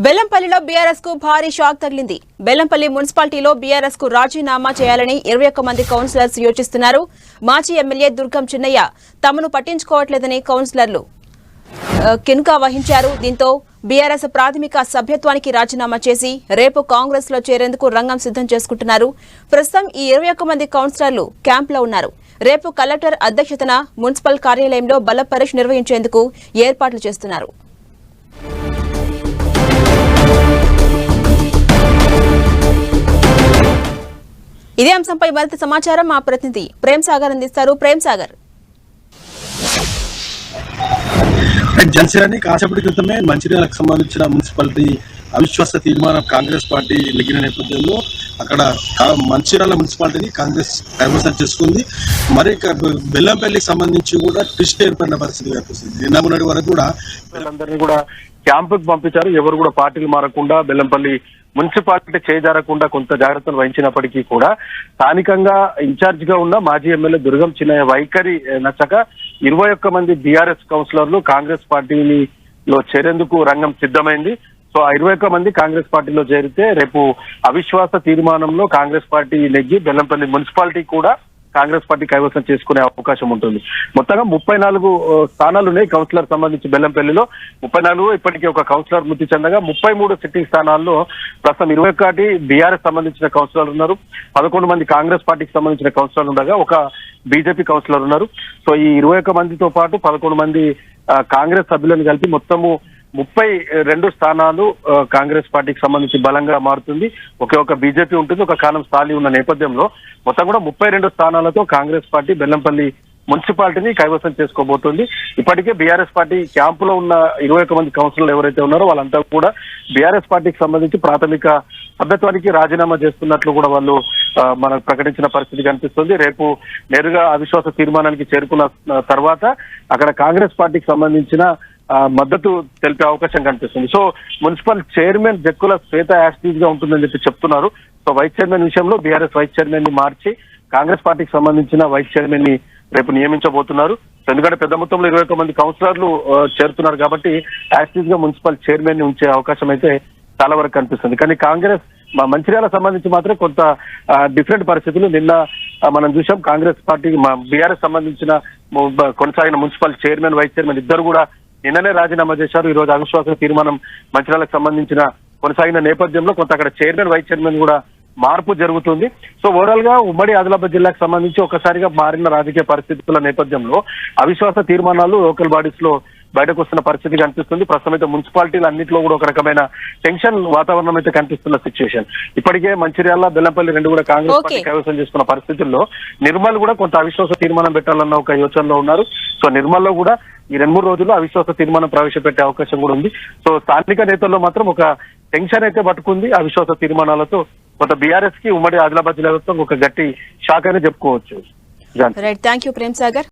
బెల్లంపల్లిలో BRS కు భారీ shock తగిలింది. బెల్లంపల్లి మున్సిపాలిటీలో బీఆర్ఎస్ కు రాజీనామా చేయాలని 21 మంది కౌన్సిలర్స్ యోచిస్తున్నారు. మాజీ ఎమ్మెల్యే దుర్గం చిన్నయ్య తమను పట్టించుకోవట్లేదని కౌన్సిలర్లు కినుక వహించారు. దీంతో బీఆర్ఎస్ ప్రాథమిక సభ్యత్వానికి రాజీనామా చేసి రేపు కాంగ్రెస్ లో చేరేందుకు రంగం సిద్ధం చేసుకుంటున్నారు. ప్రస్తుతం ఈ 21 మంది కౌన్సిలర్లు క్యాంప్ లో ఉన్నారు. రేపు కలెక్టర్ అధ్యక్షతన మున్సిపల్ కార్యాలయంలో బల పరీక్ష నిర్వహించేందుకు ఏర్పాట్లు చేస్తున్నారు. ఇదే అంశంపై మరింత సమాచారం మా ప్రతినిధి ప్రేమ్ సాగర్ అందిస్తారు. ప్రేమ్ సాగర్, జనసేన కాసేపటి క్రితమే మంచిర్యాలకు సంబంధించిన మున్సిపాలిటీ అవిశ్వాస తీర్మానం కాంగ్రెస్ పార్టీ నెగ్గిన నేపథ్యంలో అక్కడ మంచిర్యాల మున్సిపాలిటీని కాంగ్రెస్ కైవసం చేసుకుంది. మరి బెల్లంపల్లికి సంబంధించి కూడా ట్విస్ట్ ఏర్పడిన పరిస్థితి కనిపిస్తుంది. నిన్న మొన్నటి వరకు కూడా వీళ్ళందరినీ కూడా క్యాంపుకు పంపించారు. ఎవరు కూడా పార్టీలు మారకుండా బెల్లంపల్లి మున్సిపాలిటీ చేజారకుండా కొంత జాగ్రత్తలు వహించినప్పటికీ కూడా స్థానికంగా ఇన్ఛార్జ్ గా ఉన్న మాజీ ఎమ్మెల్యే దుర్గం చిన్నయ్య వైఖరి నచ్చక 21 మంది బీఆర్ఎస్ కౌన్సిలర్లు కాంగ్రెస్ పార్టీలో చేరేందుకు రంగం సిద్ధమైంది. సో 21 మంది కాంగ్రెస్ పార్టీలో చేరితే రేపు అవిశ్వాస తీర్మానంలో కాంగ్రెస్ పార్టీ నెగ్గి బెల్లంపల్లి మున్సిపాలిటీ కూడా కాంగ్రెస్ పార్టీ కైవసం చేసుకునే అవకాశం ఉంటుంది. మొత్తంగా 34 స్థానాలు ఉన్నాయి కౌన్సిలర్ సంబంధించి బెల్లంపల్లిలో. 34 ఇప్పటికీ ఒక కౌన్సిలర్ మృతి చెందగా 33 సిట్టింగ్ స్థానాల్లో ప్రస్తుతం 21 బీఆర్ఎస్ సంబంధించిన కౌన్సిలర్ ఉన్నారు. 11 మంది కాంగ్రెస్ పార్టీకి సంబంధించిన కౌన్సిలర్ ఉండగా ఒక బీజేపీ కౌన్సిలర్ ఉన్నారు. సో ఈ 21 మందితో పాటు 11 మంది కాంగ్రెస్ సభ్యులను కలిపి మొత్తము 32 స్థానాలు కాంగ్రెస్ పార్టీకి సంబంధించి బలంగా మారుతుంది. ఒక బీజేపీ ఉంటుంది, ఒక కాలం స్థాయి ఉన్న నేపథ్యంలో మొత్తం కూడా 32 స్థానాలతో కాంగ్రెస్ పార్టీ బెల్లంపల్లి మున్సిపాలిటీని కైవసం చేసుకోబోతుంది. ఇప్పటికే బీఆర్ఎస్ పార్టీ క్యాంపులో ఉన్న 21 మంది కౌన్సిలర్లు ఎవరైతే ఉన్నారో వాళ్ళంతా కూడా బీఆర్ఎస్ పార్టీకి సంబంధించి ప్రాథమిక సభ్యత్వానికి రాజీనామా చేస్తున్నట్లు కూడా వాళ్ళు మనకు ప్రకటించిన పరిస్థితి కనిపిస్తుంది. రేపు నేరుగా అవిశ్వాస తీర్మానానికి చేరుకున్న తర్వాత అక్కడ కాంగ్రెస్ పార్టీకి సంబంధించిన మద్దతు తెలిపే అవకాశం కనిపిస్తుంది. సో మున్సిపల్ చైర్మన్ జక్కుల శ్వేత యాస్టీజ్ గా ఉంటుందని చెప్తున్నారు. సో వైస్ చైర్మన్ విషయంలో బీఆర్ఎస్ వైస్ చైర్మన్ ని మార్చి కాంగ్రెస్ పార్టీకి సంబంధించిన వైస్ చైర్మన్ ని రేపు నియమించబోతున్నారు. ఎందుకంటే పెద్ద మొత్తంలో 21 మంది కౌన్సిలర్లు చేరుతున్నారు కాబట్టి యాస్టీజ్ గా మున్సిపల్ చైర్మన్ ని ఉంచే అవకాశం అయితే చాలా వరకు కనిపిస్తుంది. కానీ కాంగ్రెస్ మంచిర్యాల సంబంధించి మాత్రం కొంత డిఫరెంట్ పరిస్థితులు నిన్న మనం చూసాం. కాంగ్రెస్ పార్టీ బీఆర్ఎస్ సంబంధించిన కొనసాగిన మున్సిపల్ చైర్మన్ వైస్ చైర్మన్ ఇద్దరు కూడా నిన్ననే రాజీనామా చేశారు. ఈ రోజు అవిశ్వాస తీర్మానం మంచిర్యాలకు సంబంధించిన కొనసాగిన నేపథ్యంలో కొంత అక్కడ చైర్మన్ వైస్ చైర్మన్ కూడా మార్పు జరుగుతుంది. సో ఓవరాల్ గా ఉమ్మడి ఆదిలాబాద్ జిల్లాకు సంబంధించి ఒకసారిగా మారిన రాజకీయ పరిస్థితుల నేపథ్యంలో అవిశ్వాస తీర్మానాలు లోకల్ బాడీస్ లో బయటకు వస్తున్న పరిస్థితి కనిపిస్తుంది. ప్రస్తుతం అయితే మున్సిపాలిటీలు అన్నింటిలో కూడా ఒక రకమైన టెన్షన్ వాతావరణం అయితే కనిపిస్తున్న సిచ్యువేషన్. ఇప్పటికే మంచిర్యాల బెల్లంపల్లి రెండు కూడా కాంగ్రెస్ పార్టీ కైవసం చేసుకున్న పరిస్థితుల్లో నిర్మల్ కూడా కొంత అవిశ్వాస తీర్మానం పెట్టాలన్న ఒక యోచనలో ఉన్నారు. సో నిర్మల్లో కూడా ఈ 2-3 రోజుల్లో అవిశ్వాస తీర్మానం ప్రవేశపెట్టే అవకాశం కూడా ఉంది. సో స్థానిక నేతల్లో మాత్రం ఒక టెన్షన్ అయితే పట్టుకుంది. అవిశ్వాస తీర్మానాలతో కొంత బీఆర్ఎస్ కి ఉమ్మడి ఆదిలాబాద్ జిల్లా ఒక గట్టి షాక్ అని చెప్పుకోవచ్చు. Thank you Prem Sagar.